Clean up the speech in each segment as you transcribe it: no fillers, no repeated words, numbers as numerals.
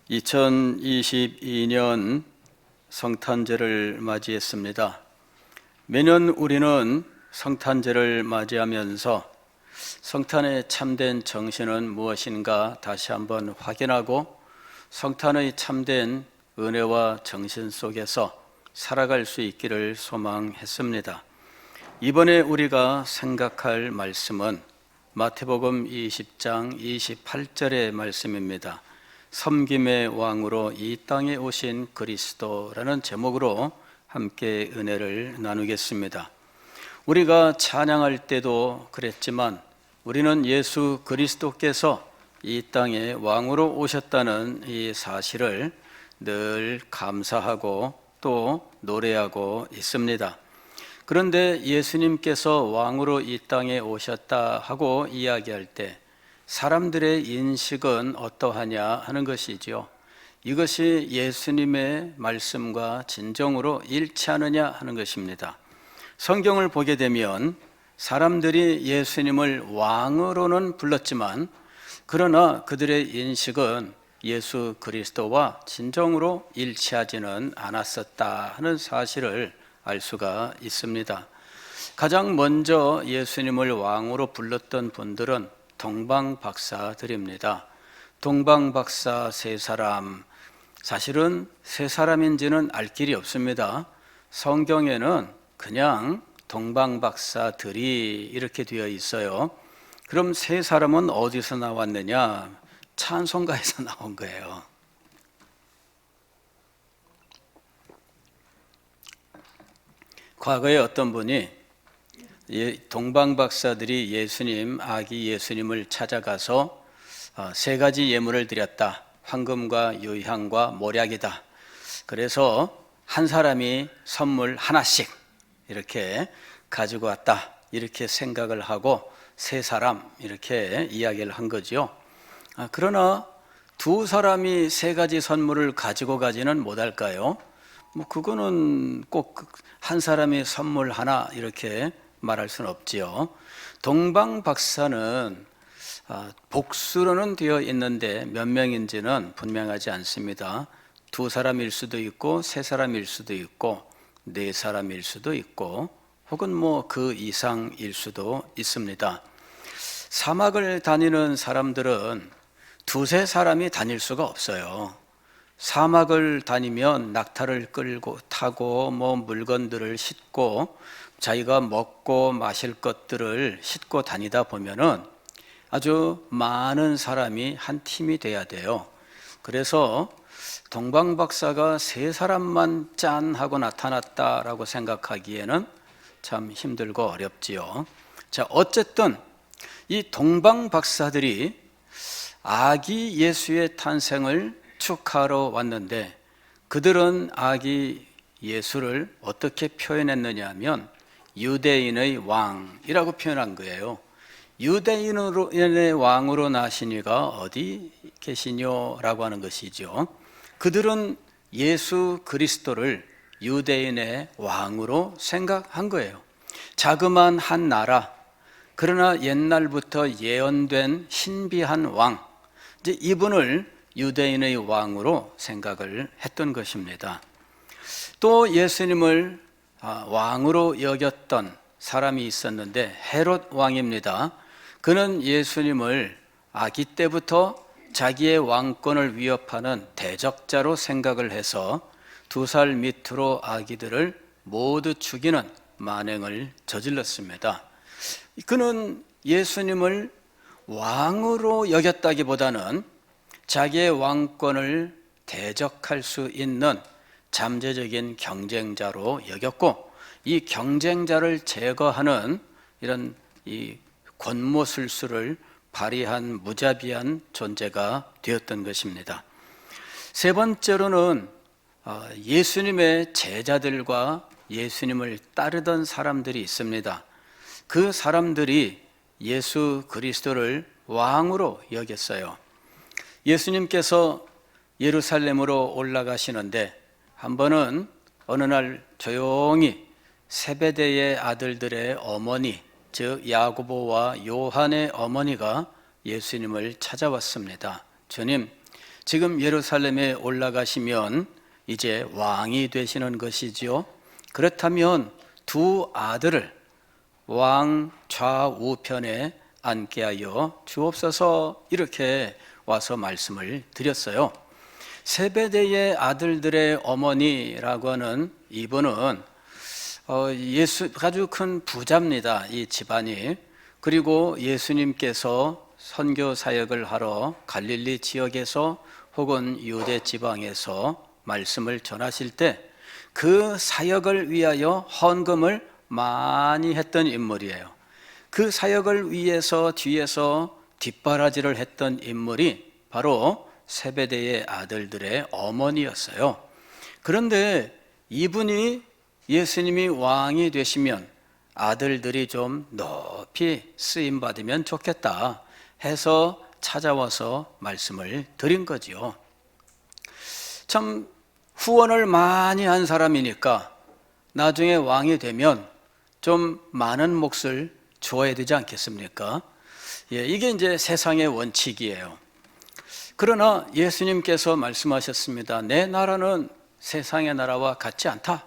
2022년 성탄절을 맞이했습니다. 매년 우리는 성탄절을 맞이하면서 성탄의 참된 정신은 무엇인가 다시 한번 확인하고 성탄의 참된 은혜와 정신 속에서 살아갈 수 있기를 소망했습니다. 이번에 우리가 생각할 말씀은 마태복음 20장 28절의 말씀입니다. 섬김의 왕으로 이 땅에 오신 그리스도라는 제목으로 함께 은혜를 나누겠습니다. 우리가 찬양할 때도 그랬지만 우리는 예수 그리스도께서 이 땅에 왕으로 오셨다는 이 사실을 늘 감사하고 또 노래하고 있습니다. 그런데 예수님께서 왕으로 이 땅에 오셨다 하고 이야기할 때 사람들의 인식은 어떠하냐 하는 것이지요. 이것이 예수님의 말씀과 진정으로 일치하느냐 하는 것입니다. 성경을 보게 되면 사람들이 예수님을 왕으로는 불렀지만 그러나 그들의 인식은 예수 그리스도와 진정으로 일치하지는 않았었다 하는 사실을 알 수가 있습니다. 가장 먼저 예수님을 왕으로 불렀던 분들은 동방박사들입니다. 동방박사 세 사람, 사실은 세 사람인지는 알 길이 없습니다. 성경에는 그냥 동방박사들이 이렇게 되어 있어요. 그럼 세 사람은 어디서 나왔느냐? 찬송가에서 나온 거예요. 과거에 어떤 분이 동방박사들이 아기 예수님을 찾아가서 세 가지 예물을 드렸다. 황금과 유향과 몰약이다. 그래서 한 사람이 선물 하나씩 이렇게 가지고 왔다. 이렇게 생각을 하고 세 사람 이렇게 이야기를 한 거죠. 그러나 두 사람이 세 가지 선물을 가지고 가지는 못할까요? 그거는 꼭 한 사람이 선물 하나 이렇게 말할 수는 없지요. 동방박사는 복수로는 되어 있는데 몇 명인지는 분명하지 않습니다. 두 사람일 수도 있고 세 사람일 수도 있고 네 사람일 수도 있고 혹은 그 이상일 수도 있습니다. 사막을 다니는 사람들은 두세 사람이 다닐 수가 없어요. 사막을 다니면 낙타를 끌고 타고 물건들을 싣고 자기가 먹고 마실 것들을 싣고 다니다 보면은 아주 많은 사람이 한 팀이 돼야 돼요. 그래서 동방박사가 세 사람만 짠 하고 나타났다라고 생각하기에는 참 힘들고 어렵지요. 자, 어쨌든 이 동방박사들이 아기 예수의 탄생을 축하하러 왔는데 그들은 아기 예수를 어떻게 표현했느냐 하면 유대인의 왕이라고 표현한 거예요. 유대인의 왕으로 나시니가 어디 계시뇨라고 하는 것이죠. 그들은 예수 그리스도를 유대인의 왕으로 생각한 거예요. 자그마한 한 나라, 그러나 옛날부터 예언된 신비한 왕, 이제 이분을 유대인의 왕으로 생각을 했던 것입니다. 또 예수님을 왕으로 여겼던 사람이 있었는데 헤롯 왕입니다. 그는 예수님을 아기 때부터 자기의 왕권을 위협하는 대적자로 생각을 해서 2살 밑으로 아기들을 모두 죽이는 만행을 저질렀습니다. 그는 예수님을 왕으로 여겼다기보다는 자기의 왕권을 대적할 수 있는 잠재적인 경쟁자로 여겼고 이 경쟁자를 제거하는 이런 이 권모술수를 발휘한 무자비한 존재가 되었던 것입니다. 세 번째로는 예수님의 제자들과 예수님을 따르던 사람들이 있습니다. 그 사람들이 예수 그리스도를 왕으로 여겼어요. 예수님께서 예루살렘으로 올라가시는데 한 번은 어느 날 조용히 세베대의 아들들의 어머니, 즉 야고보와 요한의 어머니가 예수님을 찾아왔습니다. 주님, 지금 예루살렘에 올라가시면 이제 왕이 되시는 것이지요. 그렇다면 두 아들을 왕 좌우편에 앉게 하여 주옵소서, 이렇게 와서 말씀을 드렸어요. 세베대의 아들들의 어머니라고 하는 이분은 아주 큰 부자입니다. 이 집안이. 그리고 예수님께서 선교 사역을 하러 갈릴리 지역에서 혹은 유대 지방에서 말씀을 전하실 때 그 사역을 위하여 헌금을 많이 했던 인물이에요. 그 사역을 위해서 뒤에서 뒷바라지를 했던 인물이 바로 세베대의 아들들의 어머니였어요. 그런데 이분이 예수님이 왕이 되시면 아들들이 좀 높이 쓰임 받으면 좋겠다 해서 찾아와서 말씀을 드린 거지요. 참 후원을 많이 한 사람이니까 나중에 왕이 되면 좀 많은 몫을 주어야 되지 않겠습니까? 이게 이제 세상의 원칙이에요. 그러나 예수님께서 말씀하셨습니다. 내 나라는 세상의 나라와 같지 않다.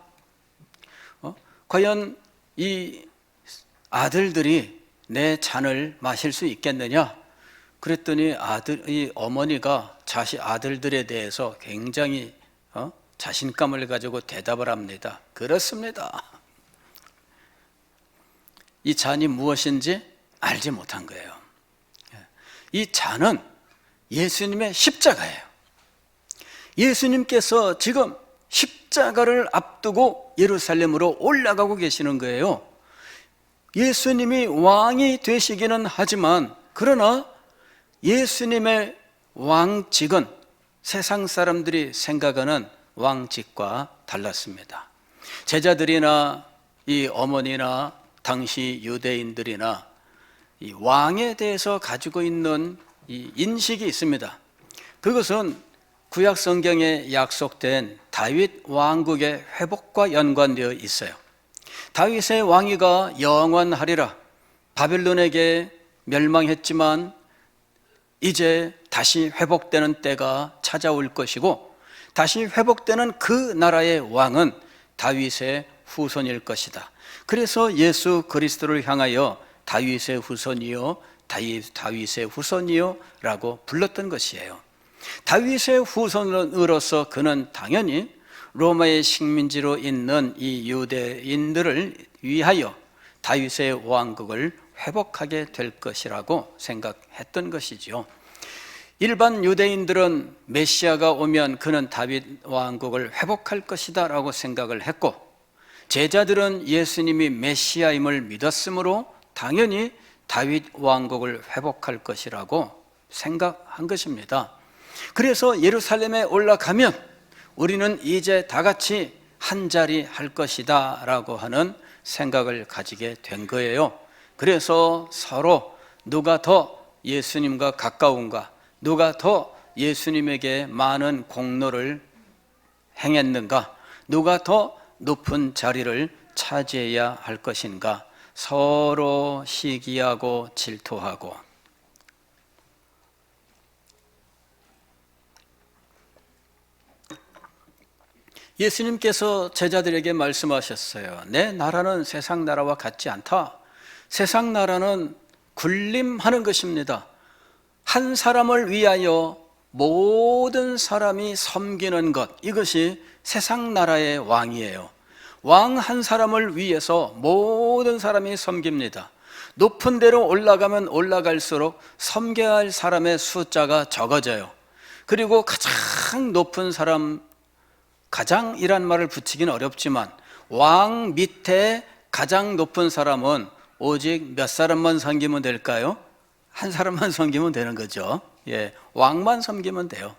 과연 이 아들들이 내 잔을 마실 수 있겠느냐? 그랬더니 이 어머니가 아들들에 대해서 굉장히 자신감을 가지고 대답을 합니다. 그렇습니다. 이 잔이 무엇인지 알지 못한 거예요. 이 잔은 예수님의 십자가예요. 예수님께서 지금 십자가를 앞두고 예루살렘으로 올라가고 계시는 거예요. 예수님이 왕이 되시기는 하지만 그러나 예수님의 왕직은 세상 사람들이 생각하는 왕직과 달랐습니다. 제자들이나 이 어머니나 당시 유대인들이나 이 왕에 대해서 가지고 있는 이 인식이 있습니다. 그것은 구약 성경에 약속된 다윗 왕국의 회복과 연관되어 있어요. 다윗의 왕위가 영원하리라. 바벨론에게 멸망했지만 이제 다시 회복되는 때가 찾아올 것이고 다시 회복되는 그 나라의 왕은 다윗의 후손일 것이다. 그래서 예수 그리스도를 향하여 다윗의 후손이요, 다윗의 후손이요 라고 불렀던 것이에요. 다윗의 후손으로서 그는 당연히 로마의 식민지로 있는 이 유대인들을 위하여 다윗의 왕국을 회복하게 될 것이라고 생각했던 것이죠. 일반 유대인들은 메시아가 오면 그는 다윗 왕국을 회복할 것이다 라고 생각을 했고, 제자들은 예수님이 메시아임을 믿었으므로 당연히 다윗 왕국을 회복할 것이라고 생각한 것입니다. 그래서 예루살렘에 올라가면 우리는 이제 다 같이 한자리 할 것이다 라고 하는 생각을 가지게 된 거예요. 그래서 서로 누가 더 예수님과 가까운가, 누가 더 예수님에게 많은 공로를 행했는가, 누가 더 높은 자리를 차지해야 할 것인가, 서로 시기하고 질투하고. 예수님께서 제자들에게 말씀하셨어요. 내 나라는 세상 나라와 같지 않다. 세상 나라는 군림하는 것입니다. 한 사람을 위하여 모든 사람이 섬기는 것, 이것이 세상 나라의 왕이에요. 왕 한 사람을 위해서 모든 사람이 섬깁니다. 높은 데로 올라가면 올라갈수록 섬겨야 할 사람의 숫자가 적어져요. 그리고 가장 높은 사람, 가장이란 말을 붙이기는 어렵지만 왕 밑에 가장 높은 사람은 오직 몇 사람만 섬기면 될까요? 한 사람만 섬기면 되는 거죠. 왕만 섬기면 돼요.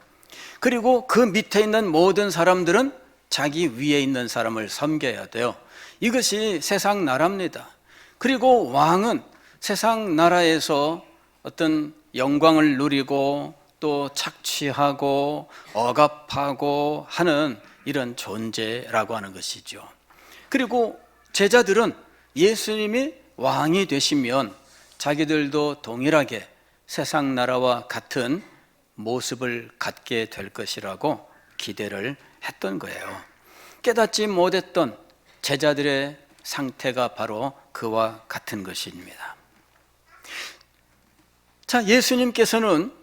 그리고 그 밑에 있는 모든 사람들은 자기 위에 있는 사람을 섬겨야 돼요. 이것이 세상 나라입니다. 그리고 왕은 세상 나라에서 어떤 영광을 누리고 또 착취하고 억압하고 하는 이런 존재라고 하는 것이죠. 그리고 제자들은 예수님이 왕이 되시면 자기들도 동일하게 세상 나라와 같은 모습을 갖게 될 것이라고 기대를 했던 거예요. 깨닫지 못했던 제자들의 상태가 바로 그와 같은 것입니다. 자, 예수님께서는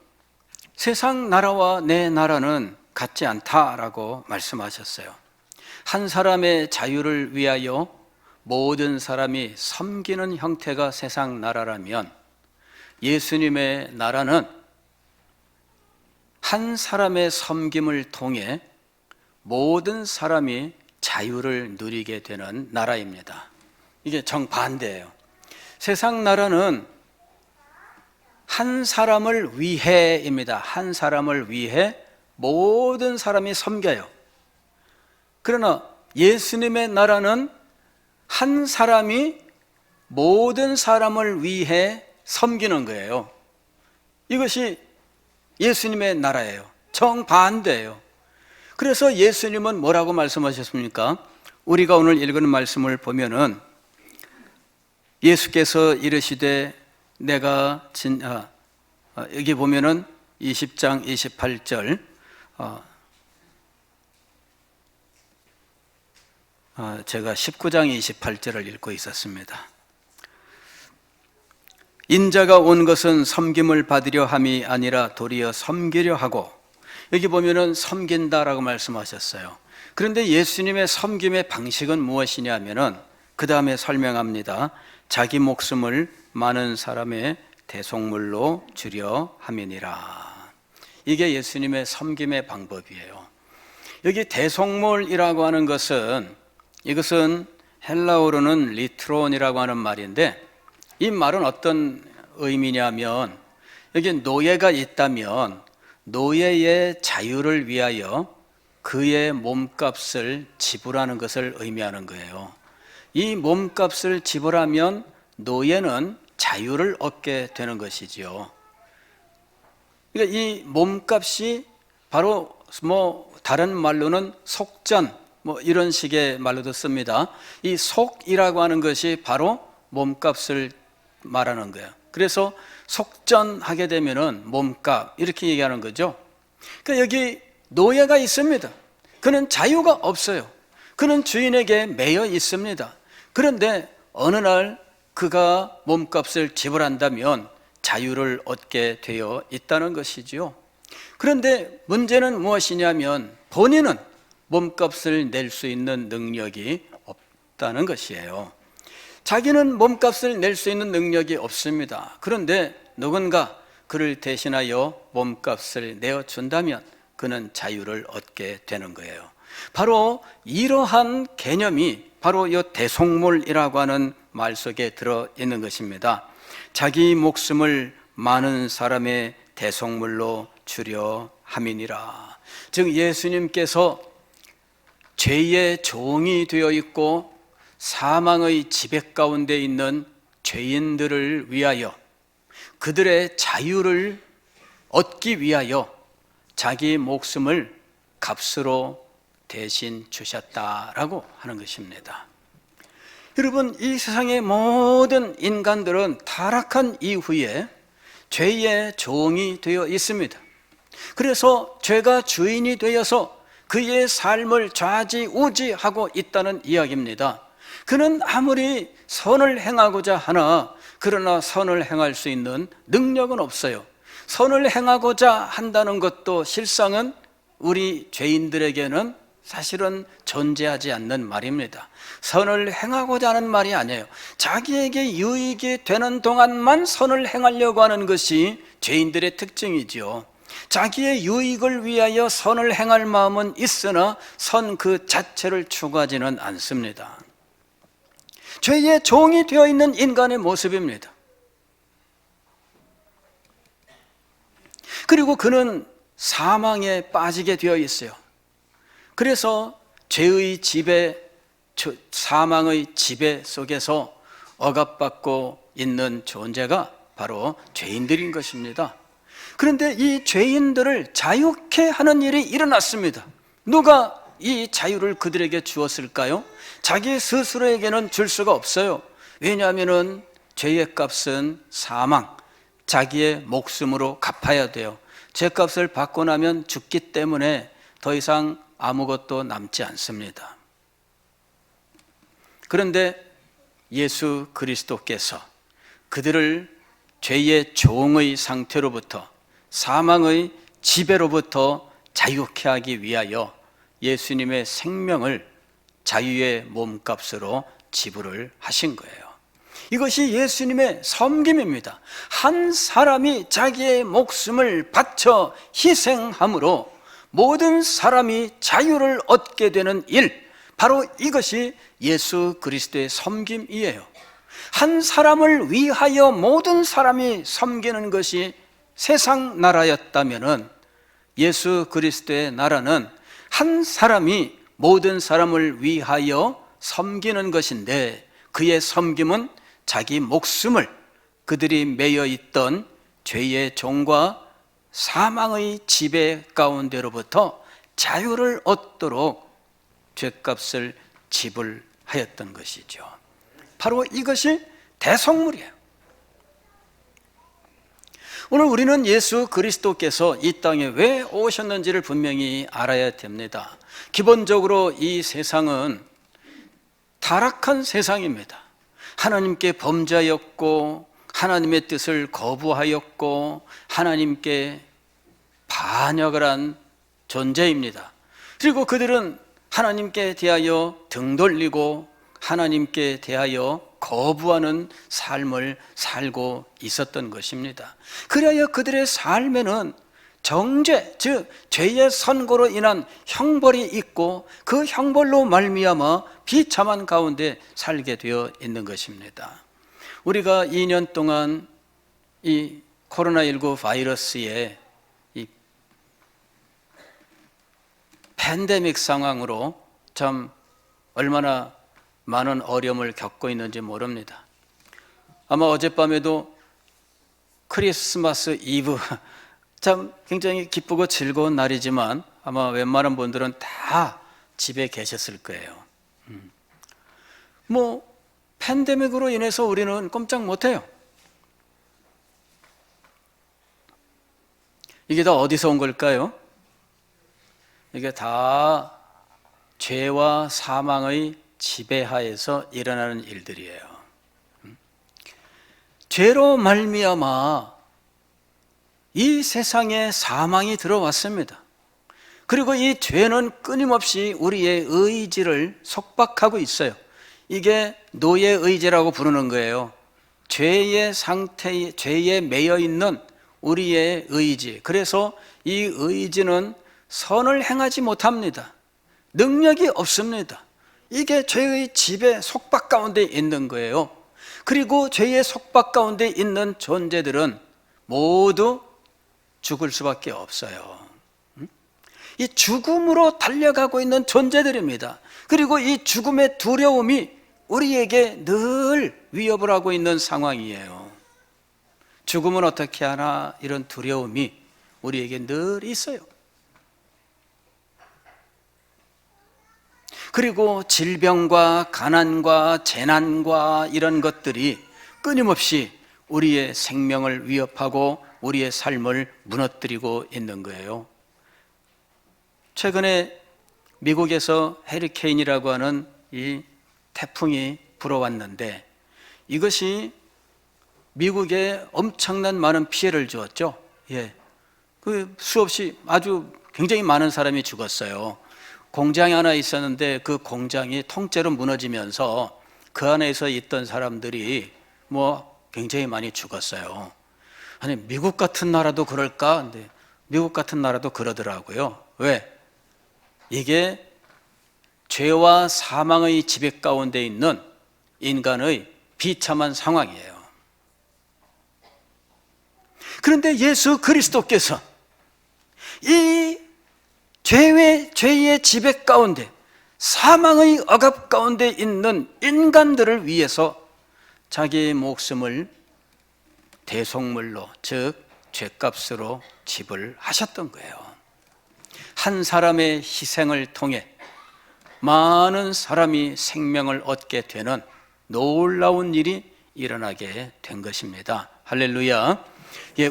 세상 나라와 내 나라는 같지 않다라고 말씀하셨어요. 한 사람의 자유를 위하여 모든 사람이 섬기는 형태가 세상 나라라면 예수님의 나라는 한 사람의 섬김을 통해 모든 사람이 자유를 누리게 되는 나라입니다. 이게 정반대예요. 세상 나라는 한 사람을 위해입니다. 한 사람을 위해 모든 사람이 섬겨요. 그러나 예수님의 나라는 한 사람이 모든 사람을 위해 섬기는 거예요. 이것이 예수님의 나라예요. 정반대예요. 그래서 예수님은 뭐라고 말씀하셨습니까? 우리가 오늘 읽은 말씀을 보면은 예수께서 이르시되 내가 여기 보면은 20장 28절 제가 19장 28절을 읽고 있었습니다. 인자가 온 것은 섬김을 받으려 함이 아니라 도리어 섬기려 하고, 여기 보면은 섬긴다라고 말씀하셨어요. 그런데 예수님의 섬김의 방식은 무엇이냐면은 그 다음에 설명합니다. 자기 목숨을 많은 사람의 대속물로 주려 함이니라. 이게 예수님의 섬김의 방법이에요. 여기 대속물이라고 하는 것은, 이것은 헬라어로는 리트론이라고 하는 말인데, 이 말은 어떤 의미냐면, 여기 노예가 있다면 노예의 자유를 위하여 그의 몸값을 지불하는 것을 의미하는 거예요. 이 몸값을 지불하면 노예는 자유를 얻게 되는 것이지요. 그러니까 이 몸값이 바로 다른 말로는 속전 이런 식의 말로도 씁니다. 이 속이라고 하는 것이 바로 몸값을 말하는 거예요. 그래서 속전하게 되면은 몸값 이렇게 얘기하는 거죠. 그러니까 여기 노예가 있습니다. 그는 자유가 없어요. 그는 주인에게 매여 있습니다. 그런데 어느 날 그가 몸값을 지불한다면 자유를 얻게 되어 있다는 것이지요. 그런데 문제는 무엇이냐면 본인은 몸값을 낼 수 있는 능력이 없다는 것이에요. 자기는 몸값을 낼 수 있는 능력이 없습니다. 그런데 누군가 그를 대신하여 몸값을 내어준다면 그는 자유를 얻게 되는 거예요. 바로 이러한 개념이 바로 이 대속물이라고 하는 말 속에 들어있는 것입니다. 자기 목숨을 많은 사람의 대속물로 주려 함이니라. 즉 예수님께서 죄의 종이 되어 있고 사망의 지배 가운데 있는 죄인들을 위하여, 그들의 자유를 얻기 위하여 자기 목숨을 값으로 대신 주셨다라고 하는 것입니다. 여러분, 이 세상의 모든 인간들은 타락한 이후에 죄의 종이 되어 있습니다. 그래서 죄가 주인이 되어서 그의 삶을 좌지우지하고 있다는 이야기입니다. 그는 아무리 선을 행하고자 하나 그러나 선을 행할 수 있는 능력은 없어요. 선을 행하고자 한다는 것도 실상은 우리 죄인들에게는 사실은 존재하지 않는 말입니다. 선을 행하고자 하는 말이 아니에요. 자기에게 유익이 되는 동안만 선을 행하려고 하는 것이 죄인들의 특징이죠. 자기의 유익을 위하여 선을 행할 마음은 있으나 선 그 자체를 추구하지는 않습니다. 죄의 종이 되어 있는 인간의 모습입니다. 그리고 그는 사망에 빠지게 되어 있어요. 그래서 죄의 지배, 사망의 지배 속에서 억압받고 있는 존재가 바로 죄인들인 것입니다. 그런데 이 죄인들을 자유케 하는 일이 일어났습니다. 누가 이 자유를 그들에게 주었을까요? 자기 스스로에게는 줄 수가 없어요. 왜냐하면 죄의 값은 사망, 자기의 목숨으로 갚아야 돼요. 죄값을 받고 나면 죽기 때문에 더 이상 아무것도 남지 않습니다. 그런데 예수 그리스도께서 그들을 죄의 종의 상태로부터, 사망의 지배로부터 자유케 하기 위하여 예수님의 생명을 자유의 몸값으로 지불을 하신 거예요. 이것이 예수님의 섬김입니다. 한 사람이 자기의 목숨을 바쳐 희생함으로 모든 사람이 자유를 얻게 되는 일, 바로 이것이 예수 그리스도의 섬김이에요. 한 사람을 위하여 모든 사람이 섬기는 것이 세상 나라였다면 예수 그리스도의 나라는 한 사람이 모든 사람을 위하여 섬기는 것인데, 그의 섬김은 자기 목숨을 그들이 매여 있던 죄의 종과 사망의 지배 가운데로부터 자유를 얻도록 죄값을 지불하였던 것이죠. 바로 이것이 대속물이에요. 오늘 우리는 예수 그리스도께서 이 땅에 왜 오셨는지를 분명히 알아야 됩니다. 기본적으로 이 세상은 타락한 세상입니다. 하나님께 범죄하였고 하나님의 뜻을 거부하였고 하나님께 반역을 한 존재입니다. 그리고 그들은 하나님께 대하여 등 돌리고 하나님께 대하여 거부하는 삶을 살고 있었던 것입니다. 그래야 그들의 삶에는 정죄, 즉 죄의 선고로 인한 형벌이 있고 그 형벌로 말미암아 비참한 가운데 살게 되어 있는 것입니다. 우리가 2년 동안 이 코로나19 바이러스의 이 팬데믹 상황으로 참 얼마나 많은 어려움을 겪고 있는지 모릅니다. 아마 어젯밤에도 크리스마스 이브, 참 굉장히 기쁘고 즐거운 날이지만 아마 웬만한 분들은 다 집에 계셨을 거예요. 팬데믹으로 인해서 우리는 꼼짝 못해요. 이게 다 어디서 온 걸까요? 이게 다 죄와 사망의 지배하에서 일어나는 일들이에요. 죄로 말미암아 이 세상에 사망이 들어왔습니다. 그리고 이 죄는 끊임없이 우리의 의지를 속박하고 있어요. 이게 노예의지라고 부르는 거예요. 죄의 상태에, 죄에 매여 있는 우리의 의지. 그래서 이 의지는 선을 행하지 못합니다. 능력이 없습니다. 이게 죄의 지배, 속박 가운데 있는 거예요. 그리고 죄의 속박 가운데 있는 존재들은 모두 죽을 수밖에 없어요. 이 죽음으로 달려가고 있는 존재들입니다. 그리고 이 죽음의 두려움이 우리에게 늘 위협을 하고 있는 상황이에요. 죽음은 어떻게 하나, 이런 두려움이 우리에게 늘 있어요. 그리고 질병과 가난과 재난과 이런 것들이 끊임없이 우리의 생명을 위협하고 우리의 삶을 무너뜨리고 있는 거예요. 최근에 미국에서 해리케인이라고 하는 이 태풍이 불어왔는데 이것이 미국에 엄청난 많은 피해를 주었죠. 그 수없이 아주 굉장히 많은 사람이 죽었어요. 공장이 하나 있었는데 그 공장이 통째로 무너지면서 그 안에서 있던 사람들이 굉장히 많이 죽었어요. 아니, 미국 같은 나라도 그럴까? 근데 미국 같은 나라도 그러더라고요. 왜? 이게 죄와 사망의 지배 가운데 있는 인간의 비참한 상황이에요. 그런데 예수 그리스도께서 이 죄의 지배 가운데, 사망의 억압 가운데 있는 인간들을 위해서 자기의 목숨을 대속물로, 즉 죄값으로 지불하셨던 거예요. 한 사람의 희생을 통해 많은 사람이 생명을 얻게 되는 놀라운 일이 일어나게 된 것입니다. 할렐루야.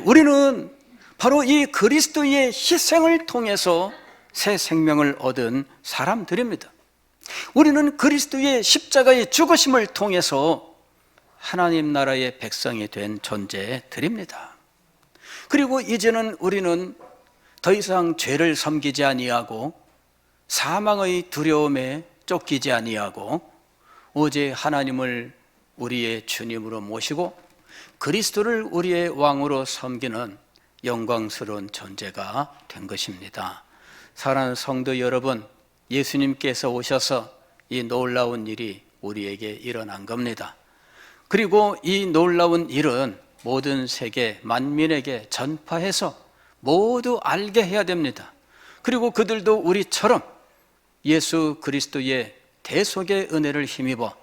우리는 바로 이 그리스도의 희생을 통해서 새 생명을 얻은 사람들입니다. 우리는 그리스도의 십자가의 죽으심을 통해서 하나님 나라의 백성이 된 존재들입니다. 그리고 이제는 우리는 더 이상 죄를 섬기지 아니하고 사망의 두려움에 쫓기지 아니하고 오직 하나님을 우리의 주님으로 모시고 그리스도를 우리의 왕으로 섬기는 영광스러운 존재가 된 것입니다. 사랑하는 성도 여러분, 예수님께서 오셔서 이 놀라운 일이 우리에게 일어난 겁니다. 그리고 이 놀라운 일은 모든 세계 만민에게 전파해서 모두 알게 해야 됩니다. 그리고 그들도 우리처럼 예수 그리스도의 대속의 은혜를 힘입어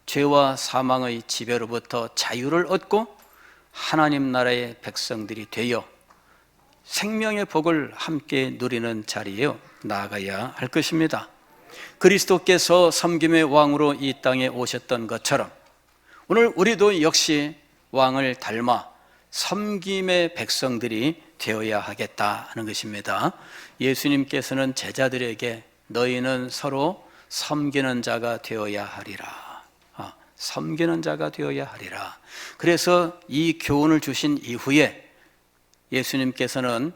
죄와 사망의 지배로부터 자유를 얻고 하나님 나라의 백성들이 되어 생명의 복을 함께 누리는 자리에 나아가야 할 것입니다. 그리스도께서 섬김의 왕으로 이 땅에 오셨던 것처럼 오늘 우리도 역시 왕을 닮아 섬김의 백성들이 되어야 하겠다 하는 것입니다. 예수님께서는 제자들에게 너희는 서로 섬기는 자가 되어야 하리라. 섬기는 자가 되어야 하리라. 그래서 이 교훈을 주신 이후에 예수님께서는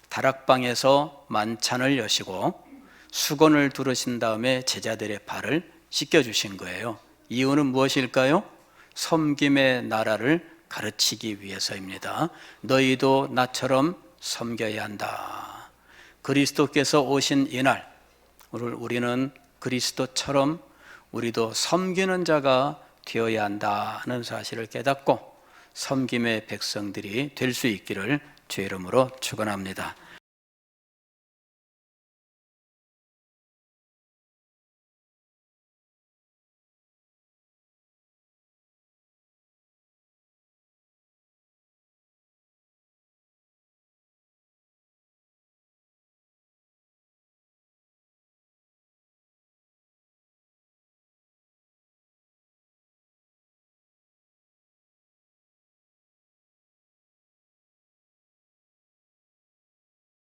다락방에서 만찬을 여시고 수건을 두르신 다음에 제자들의 발을 씻겨주신 거예요. 이유는 무엇일까요? 섬김의 나라를 가르치기 위해서입니다. 너희도 나처럼 섬겨야 한다. 그리스도께서 오신 이날 오늘 우리는 그리스도처럼 우리도 섬기는 자가 되어야 한다는 사실을 깨닫고 섬김의 백성들이 될 수 있기를 주의 이름으로 축원합니다.